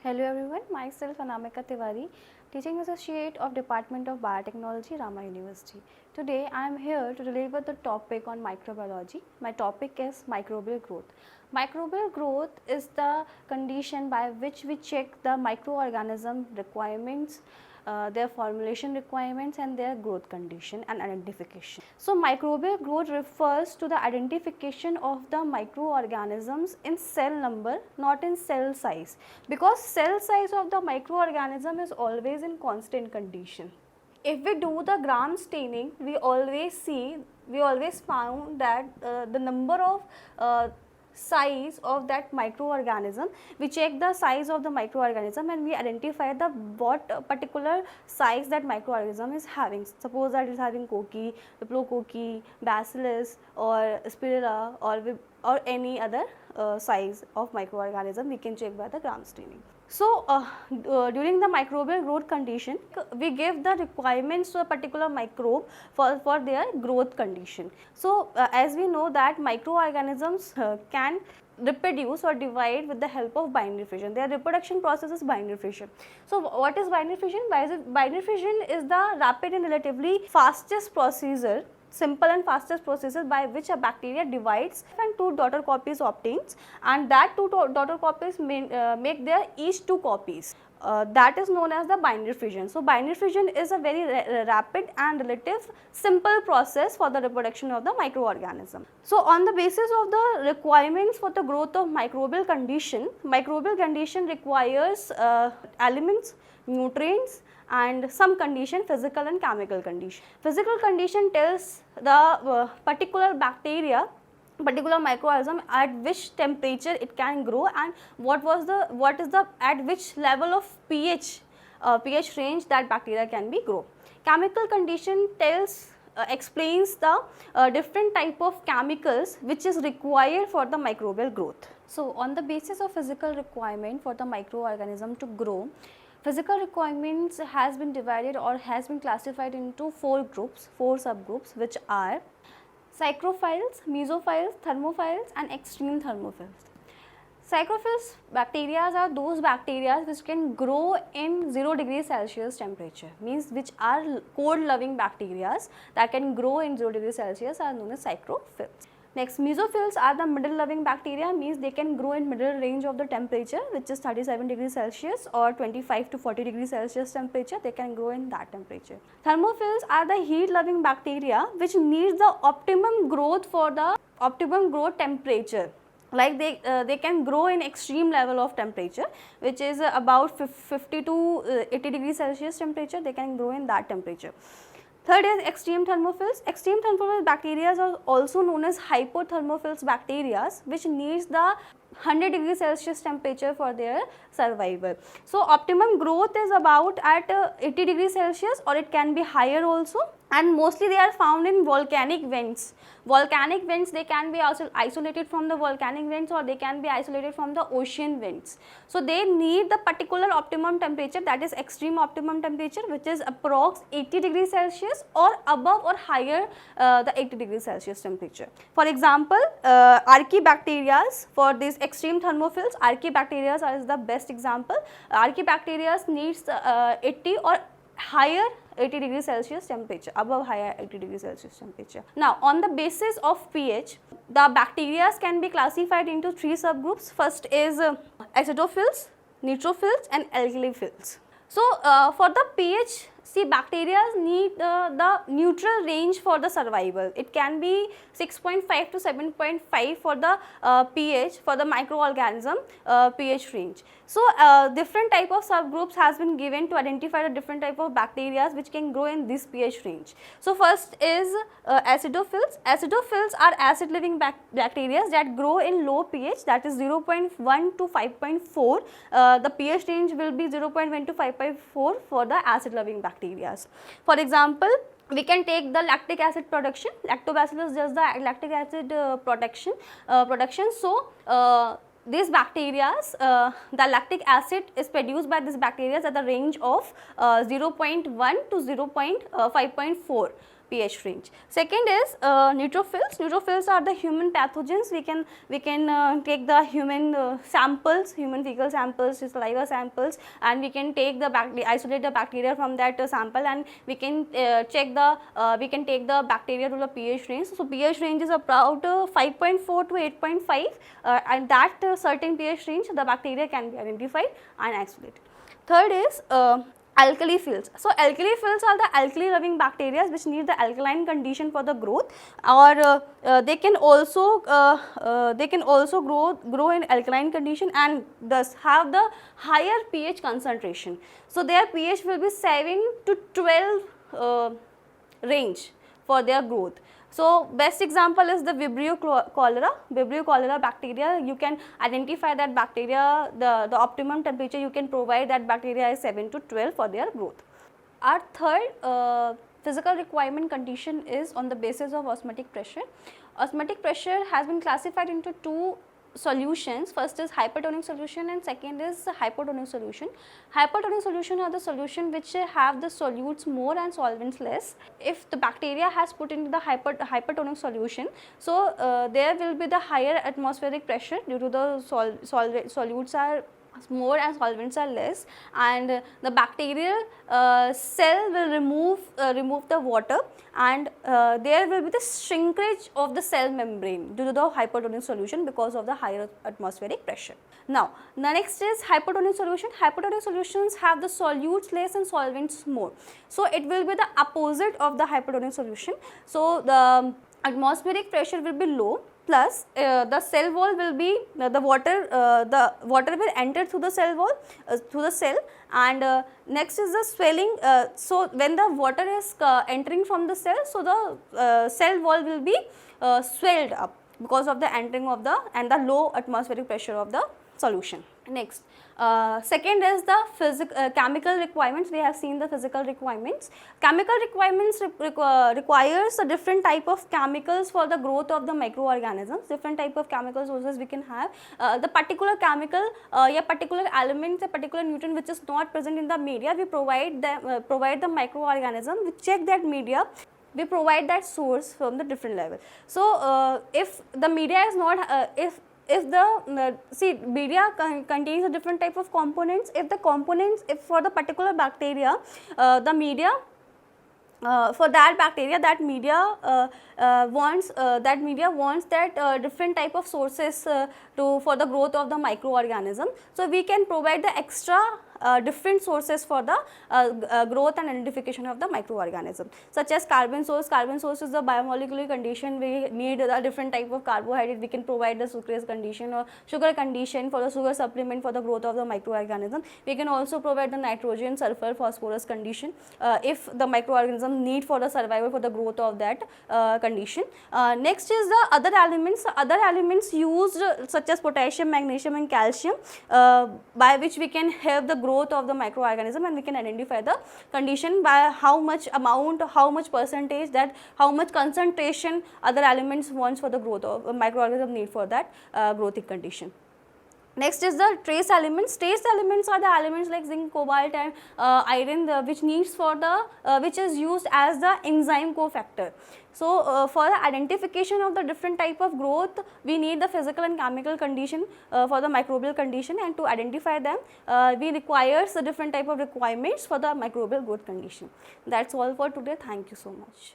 Hello everyone, myself Anamika Tiwari, Teaching Associate of Department of Biotechnology, Rama University. Today I am here to deliver the topic on microbiology. My topic is microbial growth. Microbial growth is the condition by which we check the microorganism requirements, their formulation requirements and their growth condition and identification. So, microbial growth refers to the identification of the microorganisms in cell number, not in cell size, because cell size of the microorganism is always in constant condition. If we do the gram staining, we always found that the number of size of that microorganism, we check the size of the microorganism and we identify the what particular size that microorganism is having. Suppose that it is having cocci, diplococci, bacillus or spirilla or any other size of microorganism, we can check by the gram staining. So, during the microbial growth condition, we give the requirements to a particular microbe for their growth condition. So, as we know that microorganisms can reproduce or divide with the help of binary fission. Their reproduction process is binary fission. So, what is binary fission? Binary fission is the rapid and relatively fastest procedure, simple and fastest processes by which a bacteria divides and two daughter copies obtains, and that two daughter copies make their each two copies. That is known as the binary fission. So, binary fission is a very rapid and relative simple process for the reproduction of the microorganism. So, on the basis of the requirements for the growth of microbial condition requires elements, nutrients and some condition, physical and chemical condition. Physical condition tells the particular bacteria, particular microorganism at which temperature it can grow and what is the at which level of pH range that bacteria can be grow. Chemical condition explains the different type of chemicals which is required for the microbial growth. So, on the basis of physical requirement for the microorganism to grow, physical requirements has been divided or has been classified into four subgroups, which are psychrophiles, mesophiles, thermophiles and extreme thermophils. Psychrophiles bacteria are those bacteria which can grow in 0 degrees Celsius temperature, means which are cold loving bacteria that can grow in 0 degrees Celsius are known as psychrophiles. Next, mesophils are the middle loving bacteria, means they can grow in middle range of the temperature, which is 37 degrees Celsius or 25 to 40 degrees Celsius temperature, they can grow in that temperature. Thermophils are the heat loving bacteria which needs the optimum growth for the optimum growth temperature. Like they can grow in extreme level of temperature, which is about 50 to 80 degrees Celsius temperature, they can grow in that temperature. Third is extreme thermophils. Extreme thermophil bacteria are also known as hypothermophils bacteria, which needs the 100 degrees Celsius temperature for their survival. So, optimum growth is about at 80 degrees Celsius or it can be higher also, and mostly they are found in volcanic vents. Volcanic vents, they can be also isolated from the volcanic vents or they can be isolated from the ocean vents. So, they need the particular optimum temperature, that is extreme optimum temperature, which is approx 80 degrees Celsius or above or higher the 80 degrees Celsius temperature. For example, Archaebacterias, for these extreme thermophils, Archaebacterias is the best example. Archaebacterias needs 80 or higher 80 degrees Celsius temperature, above higher 80 degrees Celsius temperature. Now, on the basis of pH, the bacteria can be classified into three subgroups. First is acidophils, neutrophils and alkalophils. So, for the pH, see, bacteria need the neutral range for the survival. It can be 6.5 to 7.5 for the pH, for the microorganism pH range. So, different type of subgroups has been given to identify the different type of bacteria which can grow in this pH range. So, first is acidophils. Acidophils are acid living bacteria that grow in low pH, that is 0.1 to 5.4. The pH range will be 0.1 to 5.4 for the acid loving bacteria. For example, we can take the lactic acid production. Lactobacillus does the lactic acid production. So, these bacteria, the lactic acid is produced by these bacteria at the range of 0.1 to 0.5.4 pH range. Second is neutrophils. Neutrophils are the human pathogens. We can take the human samples, human fecal samples, saliva samples, and we can take the isolate the bacteria from that sample, and we can take the bacteria to the pH range. So pH range is about 5.4 to 8.5, and that certain pH range the bacteria can be identified and isolated. Third is alkali fields. So alkali fields are the alkali loving bacteria which need the alkaline condition for the growth, or they can also grow in alkaline condition and thus have the higher pH concentration. So their pH will be 7 to 12 range for their growth. So best example is the Vibrio cholera. Vibrio cholera bacteria, you can identify that bacteria, the optimum temperature you can provide that bacteria is 7 to 12 for their growth. Our third physical requirement condition is on the basis of osmotic pressure. Osmotic pressure has been classified into two solutions. First is hypertonic solution and second is hypotonic solution. Hypertonic solution are the solution which have the solutes more and solvents less. If the bacteria has put into the hypertonic solution, so there will be the higher atmospheric pressure due to the solutes are more and solvents are less, and the bacterial cell will remove the water, and there will be the shrinkage of the cell membrane due to the hypertonic solution because of the higher atmospheric pressure. Now the next is hypotonic solution. Hypotonic solutions have the solutes less and solvents more, so it will be the opposite of the hypertonic solution. So the atmospheric pressure will be low, plus the cell wall will be the water will enter through the cell wall through the cell, and next is the swelling. So when the water is entering from the cell, so the cell wall will be swelled up because of the entering of the low atmospheric pressure of the solution. Next, second is the chemical requirements. We have seen the physical requirements. Chemical requirements requires a different type of chemicals for the growth of the microorganisms. Different type of chemical sources we can have. The particular chemical, particular element, a particular nutrient which is not present in the media, we provide the microorganism. We check that media. We provide that source from the different level. So if the media is not if the media contains a different type of components, if for the particular bacteria the media for that bacteria, that media wants that different type of sources for the growth of the microorganism. So we can provide the extra different sources for the growth and identification of the microorganism, such as carbon source. Carbon source is the biomolecular condition. We need a different type of carbohydrate. We can provide the sucrase condition or sugar condition for the sugar supplement for the growth of the microorganism. We can also provide the nitrogen, sulfur, phosphorus condition if the microorganism need for the survival for the growth of that condition. Next is the other elements. Other elements used such as potassium, magnesium and calcium, by which we can help the growth of the microorganism, and we can identify the condition by how much amount, how much percentage, that how much concentration other elements wants for the growth of microorganism need for that growth condition. Next is the trace elements. Trace elements are the elements like zinc, cobalt and iron, which needs for the which is used as the enzyme cofactor. So for the identification of the different type of growth, we need the physical and chemical condition for the microbial condition, and to identify them we requires the different type of requirements for the microbial growth condition. That's all for today. Thank you so much.